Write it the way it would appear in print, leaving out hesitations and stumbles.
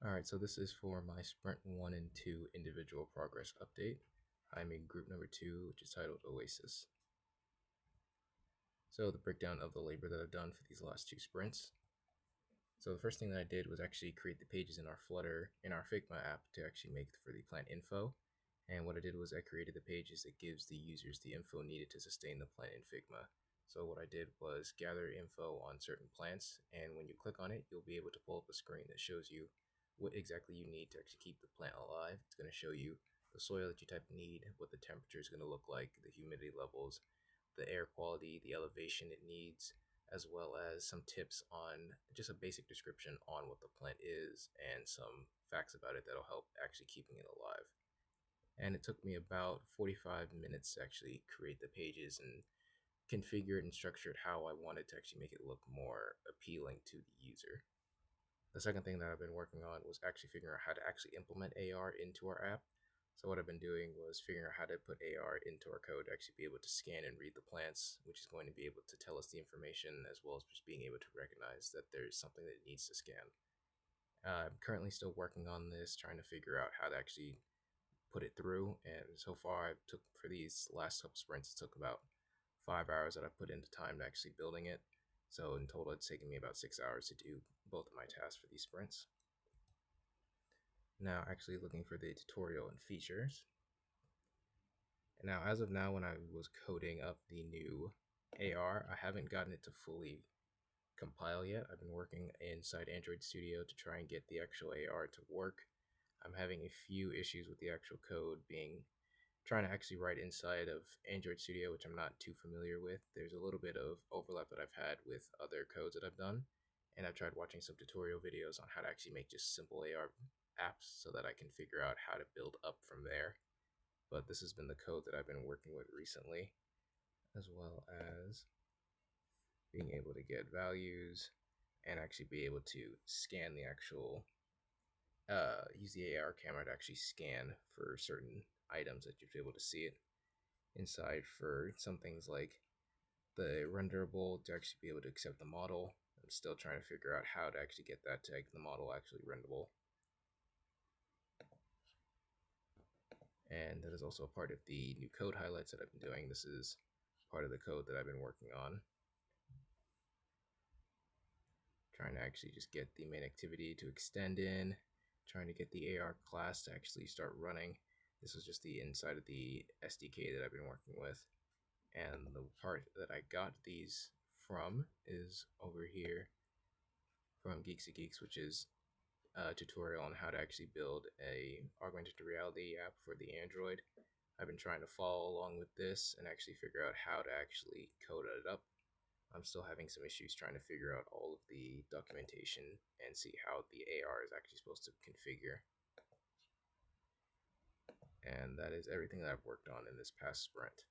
Alright, so this is for my Sprint 1 and 2 individual progress update. I'm in group number 2, which is titled Oasis. So the breakdown of the labor that I've done for these last 2 sprints. So the first thing that I did was actually create the pages in our Figma app to actually make for the plant info. And what I did was I created the pages that gives the users the info needed to sustain the plant in Figma. So what I did was gather info on certain plants, and when you click on it, you'll be able to pull up a screen that shows you what exactly you need to actually keep the plant alive. It's going to show you the soil that you type need, what the temperature is going to look like, the humidity levels, the air quality, the elevation it needs, as well as some tips on just a basic description on what the plant is and some facts about it that'll help actually keeping it alive. And it took me about 45 minutes to actually create the pages and configure it and structure it how I wanted to actually make it look more appealing to the user. The second thing that I've been working on was actually figuring out how to actually implement AR into our app. So what I've been doing was figuring out how to put AR into our code to actually be able to scan and read the plants, which is going to be able to tell us the information as well as just being able to recognize that there's something that it needs to scan. I'm currently still working on this, trying to figure out how to actually put it through. And so far, for these last couple sprints, it took about 5 hours that I put into time to actually building it. So in total, it's taken me about 6 hours to do both of my tasks for these sprints. Now actually looking for the tutorial and features. And now as of now, when I was coding up the new AR, I haven't gotten it to fully compile yet. I've been working inside Android Studio to try and get the actual AR to work. I'm having a few issues with the actual code trying to actually write inside of Android Studio, which I'm not too familiar with. There's a little bit of overlap that I've had with other codes that I've done, and I've tried watching some tutorial videos on how to actually make just simple AR apps so that I can figure out how to build up from there. But this has been the code that I've been working with recently, as well as being able to get values and actually be able to scan the actual use the AR camera to actually scan for certain items that you'll be able to see it inside for some things like the renderable to actually be able to accept the model. I'm still trying to figure out how to actually get that to make the model actually renderable. And that is also a part of the new code highlights that I've been doing. This is part of the code that I've been working on. Trying to actually just get the main activity to extend in, trying to get the AR class to actually start running. This was just the inside of the SDK that I've been working with. And the part that I got these from is over here from Geeks Geeks, which is a tutorial on how to actually build a augmented reality app for the Android. I've been trying to follow along with this and actually figure out how to actually code it up. I'm still having some issues trying to figure out all of the documentation and see how the AR is actually supposed to configure. And that is everything that I've worked on in this past sprint.